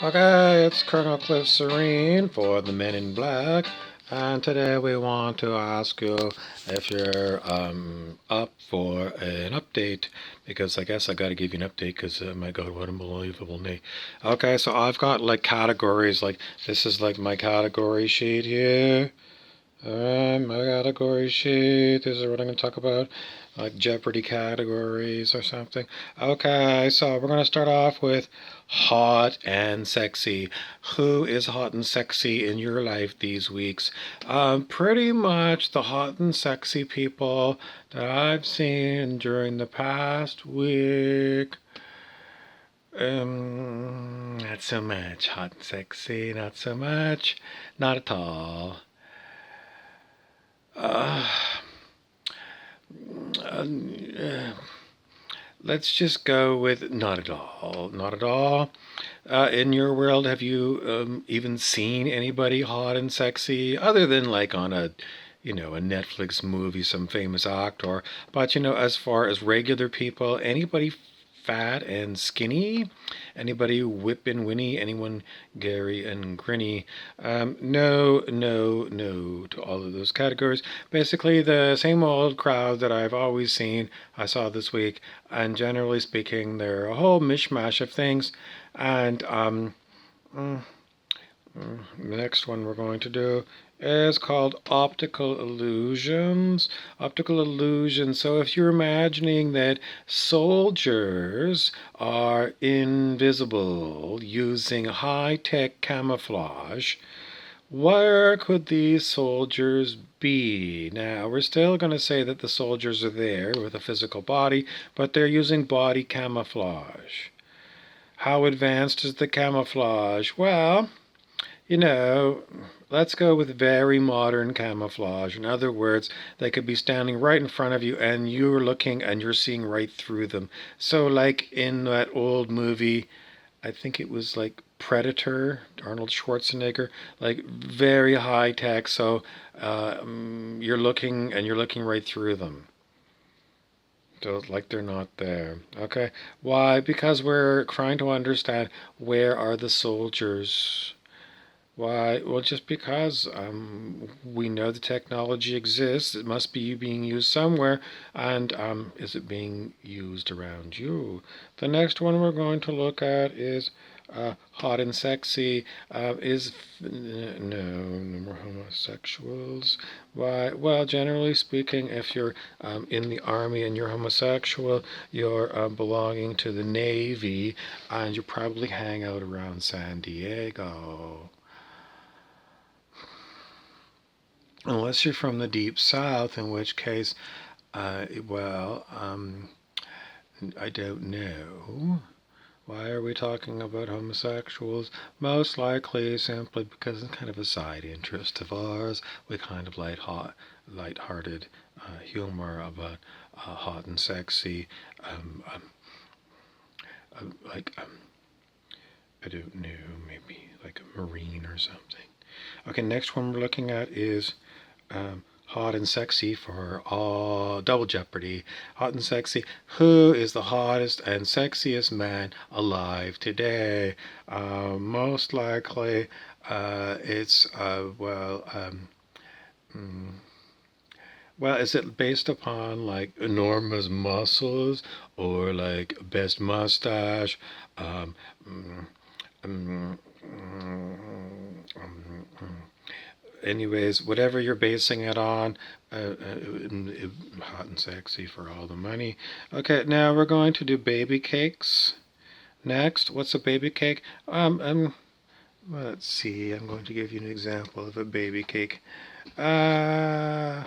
Okay, it's Colonel Cliff Serene for the Men in Black, and today we want to ask you if you're up for an update, because I guess I got to give you an update because my God, what an unbelievable day. Okay, so I've got like categories, like this is like my category sheet here. Alright, my category sheet. This is what I'm going to talk about, like Jeopardy categories or something. Okay, so we're going to start off with hot and sexy. Who is hot and sexy in your life these weeks? Pretty much the hot and sexy people that I've seen during the past week. Not so much hot and sexy, not so much, not at all. Uh, uh, let's just go with not at all. Not at all. In your world, have you even seen anybody hot and sexy other than like on a Netflix movie, some famous actor? But as far as regular people, anybody fat and skinny? Anybody whip and winny? Anyone Gary and Grinny? No, no, no to all of those categories. Basically, the same old crowd that I've always seen, I saw this week, and generally speaking, they're a whole mishmash of things. And mm, the next one we're going to do is called optical illusions. Optical illusions. So if you're imagining that soldiers are invisible using high-tech camouflage, where could these soldiers be? Now, we're still going to say that the soldiers are there with a physical body, but they're using body camouflage. How advanced is the camouflage? Well, you know, let's go with very modern camouflage. In other words, they could be standing right in front of you and you're looking and you're seeing right through them. So, like in that old movie, I think it was like Predator, Arnold Schwarzenegger, like very high tech. So, you're looking and you're looking right through them. So, like they're not there. Okay. Why? Because we're trying to understand where are the soldiers. Why? Well, just because we know the technology exists, it must be being used somewhere, and is it being used around you? The next one we're going to look at is hot and sexy. No more homosexuals. Why? Well, generally speaking, if you're in the army and you're homosexual, you're belonging to the Navy, and you probably hang out around San Diego. Unless you're from the deep south, in which case, well, I don't know. Why are we talking about homosexuals? Most likely simply because it's kind of a side interest of ours. We kind of light-hearted humor about hot and sexy, um, um, like I don't know, maybe like a marine or something. Okay, next one we're looking at is hot and sexy for all double jeopardy. Hot and sexy. Who is the hottest and sexiest man alive today? Most likely, it's mm, well, is it based upon like enormous muscles or like best mustache? Um, mm, mm, anyways, whatever you're basing it on, hot and sexy for all the money. Okay, now we're going to do baby cakes. Next, what's a baby cake? Well, let's see. I'm going to give you an example of a baby cake. Uh,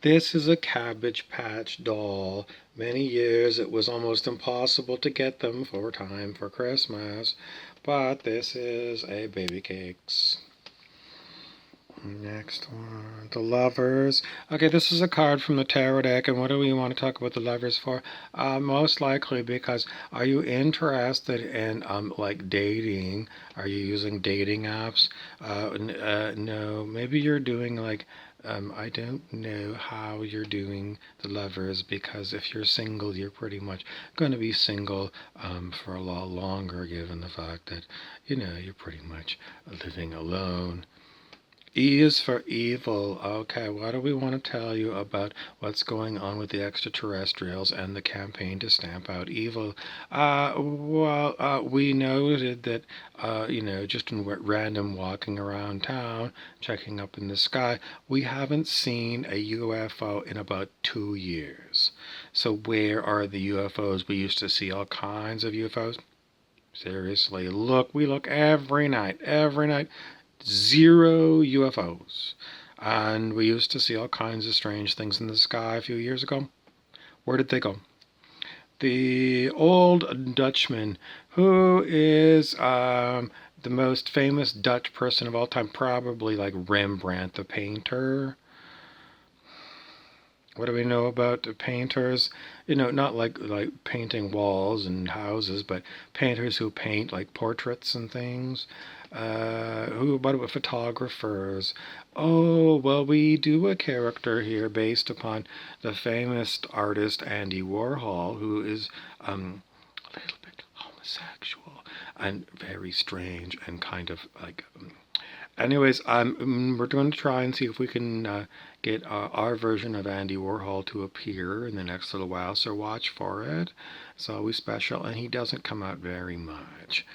this is a Cabbage Patch doll. Many years it was almost impossible to get them for time for Christmas, but this is a baby cakes. Next one, the lovers. Okay, this is a card from the tarot deck, and what do we want to talk about the lovers for? Most likely because are you interested in like dating? Are you using dating apps? No, maybe you're doing like I don't know how you're doing the lovers, because if you're single, you're pretty much going to be single for a lot longer, given the fact that, you're pretty much living alone. E is for evil. Okay, what do we want to tell you about what's going on with the extraterrestrials and the campaign to stamp out evil? We noted that, just in random walking around town, checking up in the sky, we haven't seen a UFO in about 2 years. So where are the UFOs? We used to see all kinds of UFOs. Seriously, we look every night, every night. Zero UFOs. And we used to see all kinds of strange things in the sky a few years ago. Where did they go? The old Dutchman, who is the most famous Dutch person of all time, probably like Rembrandt the painter. What do we know about the painters? Not like painting walls and houses, but painters who paint like portraits and things. Who about photographers? Oh, well, we do a character here based upon the famous artist Andy Warhol, who is a little bit homosexual and very strange and kind of like. Anyways, we're going to try and see if we can get our version of Andy Warhol to appear in the next little while, so watch for it. It's always special, and he doesn't come out very much.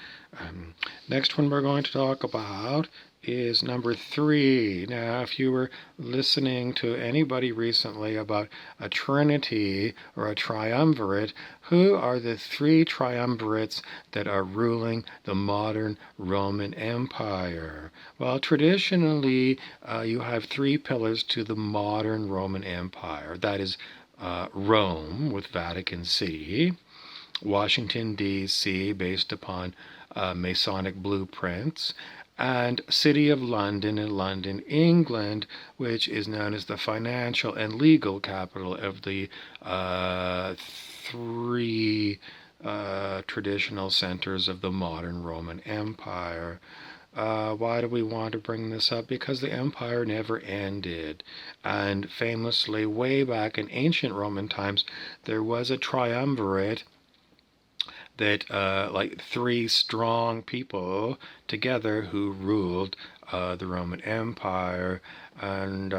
Next one we're going to talk about is number 3. Now, if you were listening to anybody recently about a trinity or a triumvirate, who are the 3 triumvirates that are ruling the modern Roman Empire? Well, traditionally, you have 3 pillars to the modern Roman Empire. That is Rome with Vatican City, Washington, D.C., based upon Masonic blueprints, and City of London in London, England, which is known as the financial and legal capital of the 3 traditional centers of the modern Roman Empire. Why do we want to bring this up? Because the empire never ended. And famously, way back in ancient Roman times, there was a triumvirate that like 3 strong people together who ruled the Roman Empire. And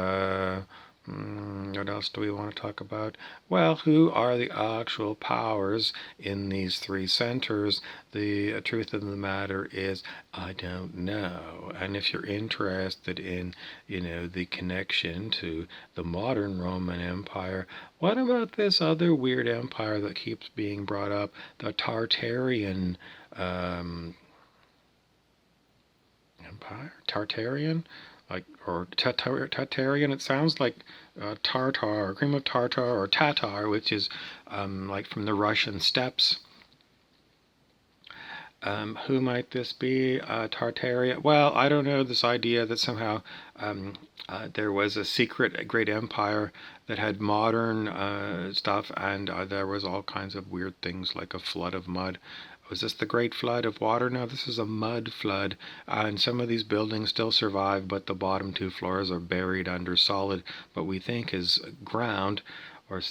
what else do we want to talk about? Well, who are the actual powers in these 3 centers? The truth of the matter is, I don't know. And if you're interested in, the connection to the modern Roman Empire, what about this other weird empire that keeps being brought up, the Tartarian Empire? Tartarian? Or Tartarian? It sounds like tartar, cream of tartar, or Tatar, which is like from the Russian steppes. Who might this be? Tartaria? Well, I don't know, this idea that somehow there was a secret great empire that had modern stuff, and there was all kinds of weird things like a flood of mud. Was this the Great Flood of water? No, this is a mud flood, and some of these buildings still survive, but the bottom 2 floors are buried under solid, what we think is ground or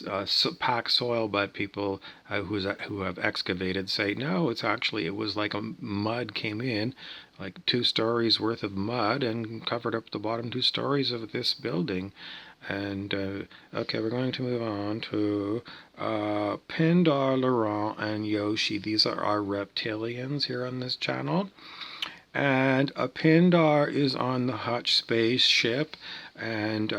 packed soil, but people who have excavated say no, it was like a mud came in, like 2 stories worth of mud, and covered up the bottom 2 stories of this building. And okay, we're going to move on to Pindar, Laurent, and Yoshi. These are our reptilians here on this channel. And Pindar is on the Hutch spaceship, and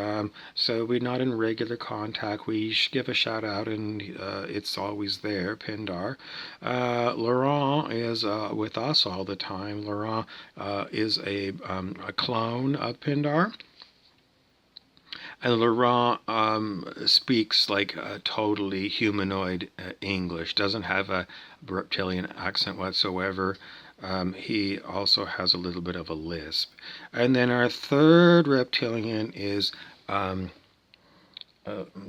so we're not in regular contact. We give a shout out, and it's always there, Pindar. Laurent is with us all the time. Laurent is a clone of Pindar. And Laurent speaks like totally humanoid English, doesn't have a reptilian accent whatsoever. He also has a little bit of a lisp. And then our 3rd reptilian is,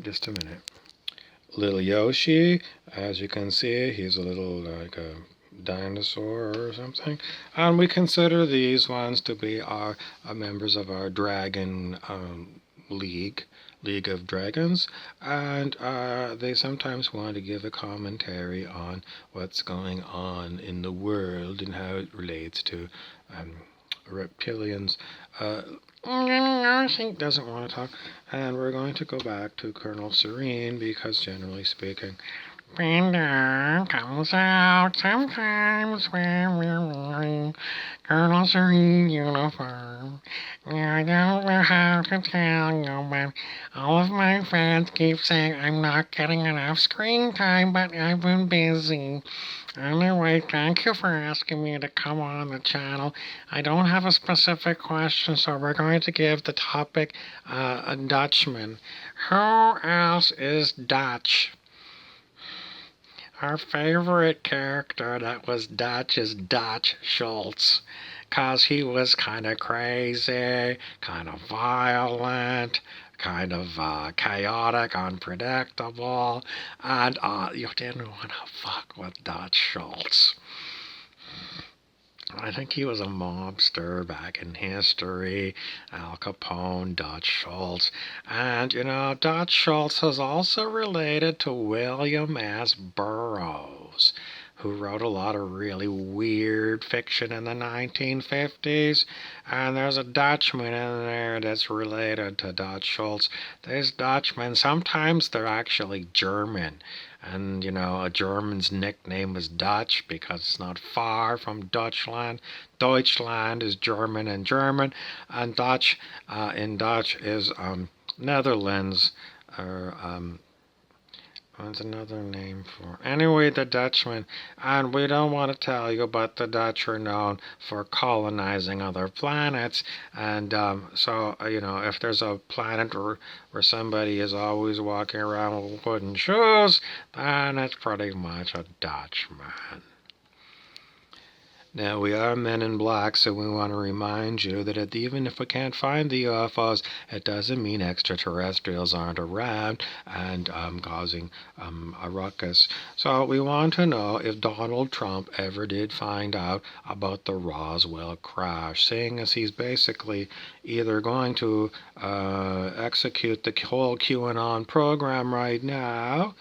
just a minute, little Yoshi. As you can see, he's a little like a dinosaur or something. And we consider these ones to be our members of our dragon League of Dragons, and they sometimes want to give a commentary on what's going on in the world and how it relates to reptilians. She doesn't want to talk, and we're going to go back to Colonel Serene because, generally speaking, Brenda comes out sometimes when we're wearing Colonel Serene uniform. I don't know how to tell you, but all of my fans keep saying I'm not getting enough screen time, but I've been busy. Anyway, thank you for asking me to come on the channel. I don't have a specific question, so we're going to give the topic a Dutchman. Who else is Dutch? Our favorite character that was Dutch is Dutch Schultz, 'cause he was kind of crazy, kind of violent, kind of chaotic, unpredictable, and you didn't want to fuck with Dutch Schultz. I think he was a mobster back in history. Al Capone, Dutch Schultz. And, Dutch Schultz is also related to William S. Burroughs, who wrote a lot of really weird fiction in the 1950s. And there's a Dutchman in there that's related to Dutch Schultz. These Dutchmen, sometimes they're actually German. And, a German's nickname is Dutch because it's not far from Dutchland. Deutschland is German and German. And Dutch in Dutch is Netherlands, or what's another name for? Anyway, the Dutchman. And we don't want to tell you, but the Dutch are known for colonizing other planets. And so, if there's a planet where somebody is always walking around with wooden shoes, then it's pretty much a Dutchman. Now, we are Men in Black, so we want to remind you that even if we can't find the UFOs, it doesn't mean extraterrestrials aren't around and causing a ruckus. So we want to know if Donald Trump ever did find out about the Roswell crash, seeing as he's basically either going to execute the whole QAnon program right now,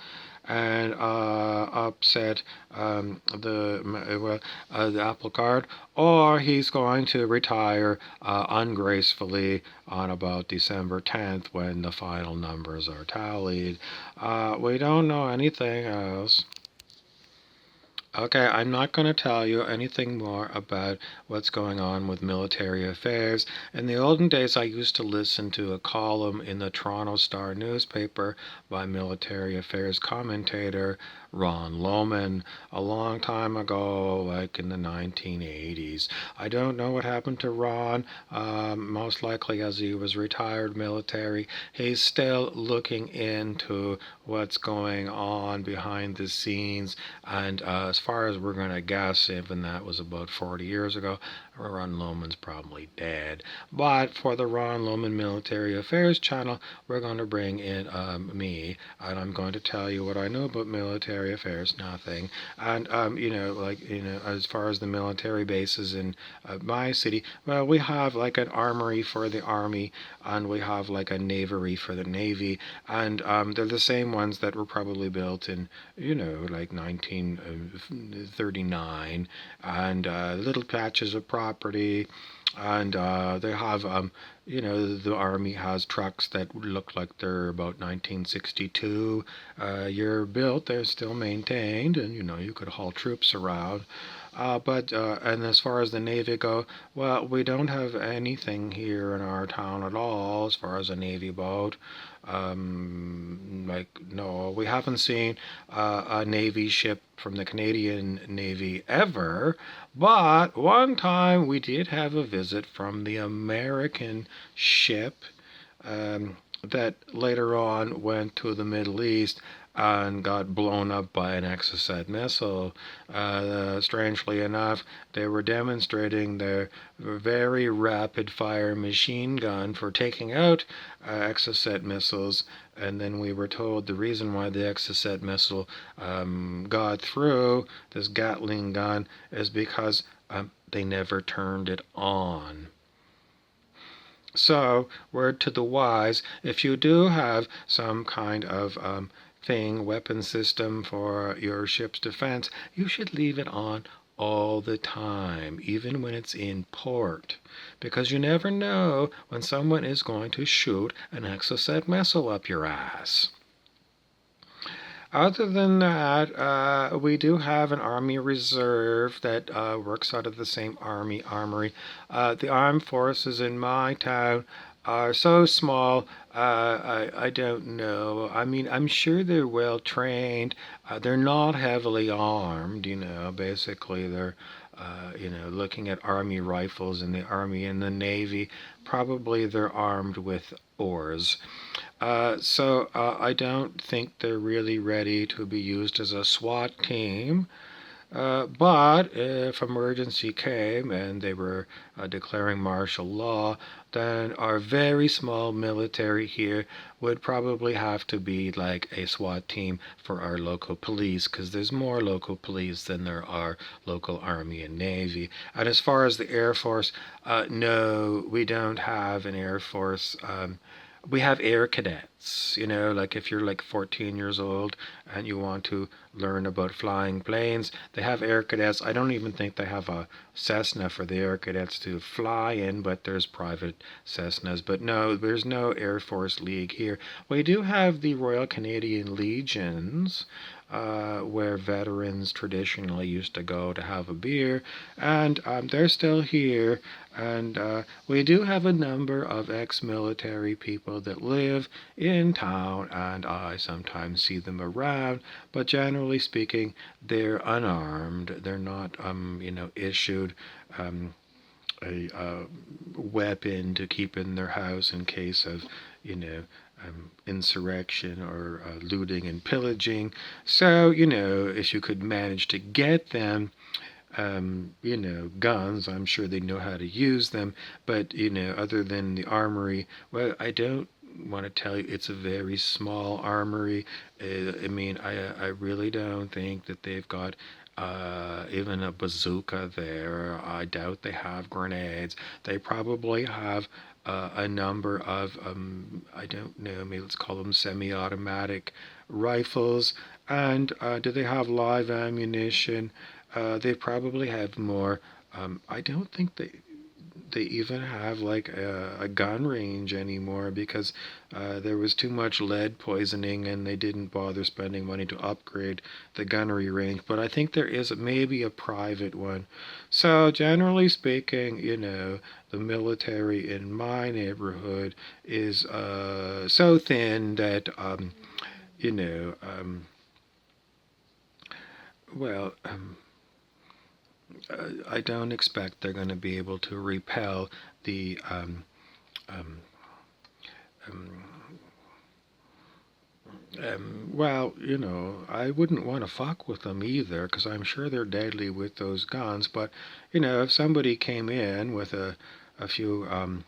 and upset the apple cart, or he's going to retire ungracefully on about December 10th when the final numbers are tallied. We don't know anything else. Okay, I'm not going to tell you anything more about what's going on with military affairs. In the olden days, I used to listen to a column in the Toronto Star newspaper by military affairs commentator Ron Lohman a long time ago, like in the 1980s. I don't know what happened to Ron. Most likely as he was retired military, he's still looking into what's going on behind the scenes, and as far as we're going to guess, even that was about 40 years ago, Ron Lohman's probably dead. But for the Ron Lohman Military Affairs channel, we're going to bring in me, and I'm going to tell you what I know about military affairs, nothing. And, as far as the military bases in my city, well, we have like an armory for the Army, and we have like a navery for the Navy, and they're the same ones that were probably built in, like 1939, and little patches of property, and they have, the Army has trucks that look like they're about 1962 year built. They're still maintained, and, you could haul troops around. And as far as the Navy go, well, we don't have anything here in our town at all as far as a Navy boat. No, we haven't seen a Navy ship from the Canadian Navy ever, but one time we did have a visit from the American ship that later on went to the Middle East and got blown up by an Exocet missile. Strangely enough, they were demonstrating their very rapid-fire machine gun for taking out Exocet missiles, and then we were told the reason why the Exocet missile got through, this Gatling gun, is because they never turned it on. So, word to the wise, if you do have some kind of weapon system for your ship's defense, you should leave it on all the time, even when it's in port, because you never know when someone is going to shoot an exocet missile up your ass. Other than that, we do have an Army Reserve that works out of the same Army armory. The armed forces in my town are so small, I don't know. I mean, I'm sure they're well trained. They're not heavily armed, Basically, they're, looking at Army rifles in the Army and the Navy. Probably they're armed with oars. So I don't think they're really ready to be used as a SWAT team. But if emergency came and they were declaring martial law, then our very small military here would probably have to be like a SWAT team for our local police, because there's more local police than there are local Army and Navy. And as far as the Air Force, no, we don't have an Air Force. We have air cadets, like if you're like 14 years old and you want to learn about flying planes, they have air cadets. I don't even think they have a Cessna for the air cadets to fly in, but there's private Cessnas. But no, there's no Air Force League here. We do have the Royal Canadian Legions, where veterans traditionally used to go to have a beer, and they're still here. And we do have a number of ex-military people that live in town, and I sometimes see them around, but generally speaking, they're unarmed. They're not, issued a weapon to keep in their house in case of, insurrection or looting and pillaging. So, if you could manage to get them, guns, I'm sure they know how to use them. But, other than the armory, well, I don't want to tell you it's a very small armory. I mean, I really don't think that they've got even a bazooka there. I doubt they have grenades. They probably have a number of, I don't know, maybe let's call them semi-automatic rifles. And do they have live ammunition? They probably have more. I don't think they even have like a gun range anymore, because there was too much lead poisoning and they didn't bother spending money to upgrade the gunnery range. But I think there is maybe a private one. So generally speaking, the military in my neighborhood is so thin that, you know, um, well, I don't expect they're going to be able to repel the um, um, well, I wouldn't want to fuck with them either, because I'm sure they're deadly with those guns. But, if somebody came in with a few um,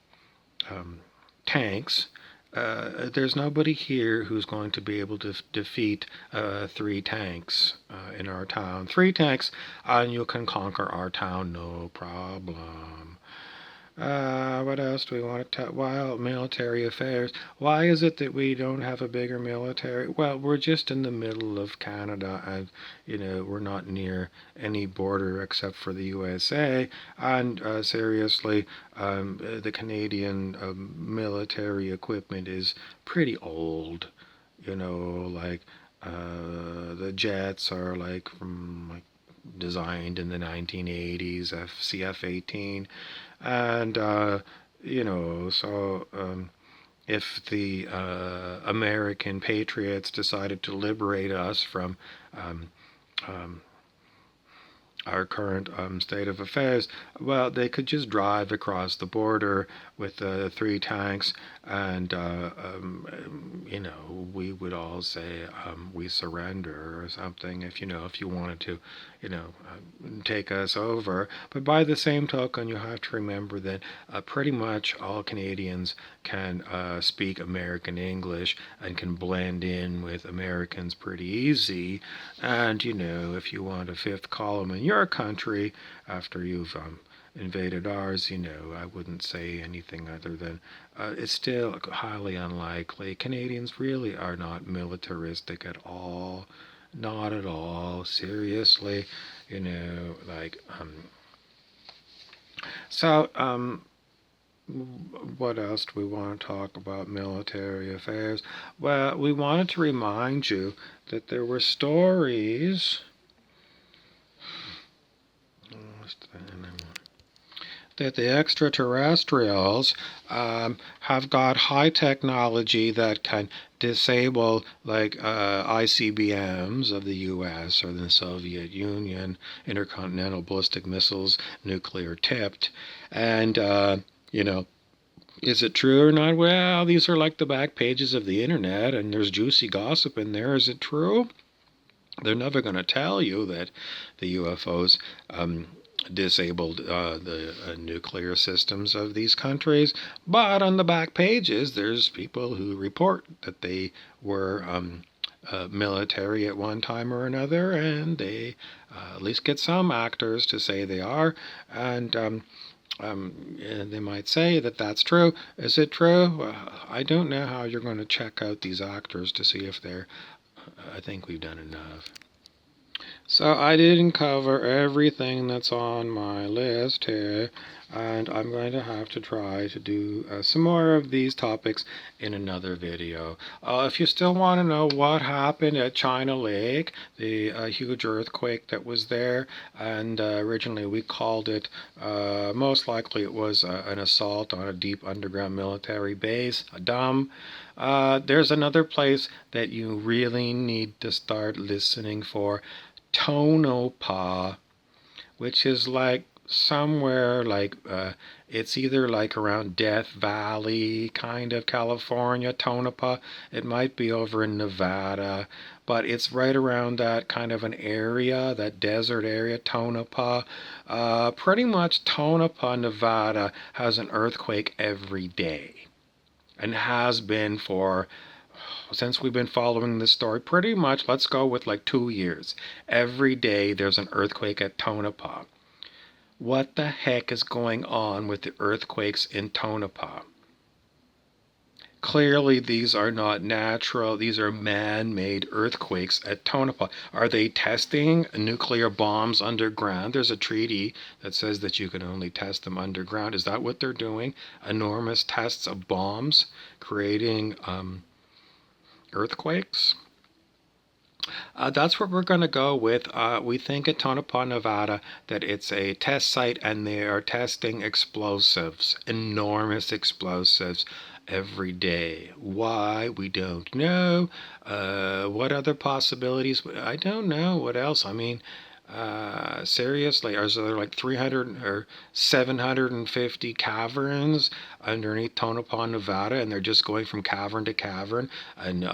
tanks, there's nobody here who's going to be able to defeat 3 tanks in our town. 3 tanks, and you can conquer our town, no problem. What else do we want to talk? Well, military affairs. Why is it that we don't have a bigger military? Well, we're just in the middle of Canada, and we're not near any border except for the USA. And seriously, the Canadian military equipment is pretty old. Like the jets are like from like designed in the 1980s, CF-18, and so if the American patriots decided to liberate us from um, um, our current state of affairs, well, they could just drive across the border with 3 tanks, and we would all say we surrender or something, if you wanted to, take us over. But by the same token, you have to remember that pretty much all Canadians can speak American English and can blend in with Americans pretty easy. And if you want a fifth column in your country after you've invaded ours, I wouldn't say anything other than it's still highly unlikely. Canadians really are not militaristic at all. Not at all. Seriously, like, so, what else do we want to talk about military affairs? Well, we wanted to remind you that there were stories that the extraterrestrials have got high technology that can disable like ICBMs of the US or the Soviet Union, intercontinental ballistic missiles, nuclear tipped. And, is it true or not? Well, these are like the back pages of the internet and there's juicy gossip in there. Is it true? They're never going to tell you that the UFOs disabled the nuclear systems of these countries. But on the back pages, there's people who report that they were military at one time or another, and they at least get some actors to say they are. And they might say that that's true. Is it true? I don't know how you're going to check out these actors to see if they're. I think we've done enough. So I didn't cover everything that's on my list here, and I'm going to have to try to do some more of these topics in another video. If you still want to know what happened at China Lake, the huge earthquake that was there, and originally we called it, most likely it was an assault on a deep underground military base, a dam. There's another place that you really need to start listening for. Tonopah, which is like somewhere like it's either like around Death Valley, kind of California, Tonopah. It might be over in Nevada, but it's right around that kind of an area, that desert area, Tonopah. Pretty much Tonopah, Nevada has an earthquake every day and has been for since we've been following this story, pretty much, let's go with like 2 years. Every day there's an earthquake at Tonopah. What the heck is going on with the earthquakes in Tonopah? Clearly, these are not natural. These are man-made earthquakes at Tonopah. Are they testing nuclear bombs underground? There's a treaty that says that you can only test them underground. Is that what they're doing? Enormous tests of bombs, creating earthquakes? That's what we're going to go with. We think at Tonopah, Nevada, that it's a test site and they are testing explosives, enormous explosives, every day. Why? We don't know. What other possibilities? I don't know. What else? I mean, seriously, are there like 300 or 750 caverns underneath Tonopah, Nevada, and they're just going from cavern to cavern and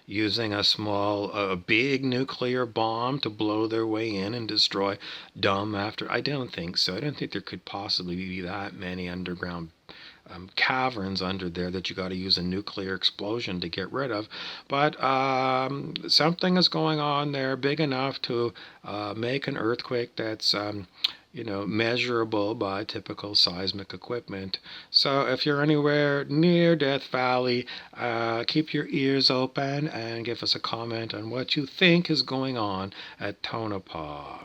using a big nuclear bomb to blow their way in and destroy dumb after? I don't think so. I don't think there could possibly be that many underground caverns under there that you got to use a nuclear explosion to get rid of. But something is going on there big enough to make an earthquake that's measurable by typical seismic equipment. So if you're anywhere near Death Valley, keep your ears open and give us a comment on what you think is going on at Tonopah.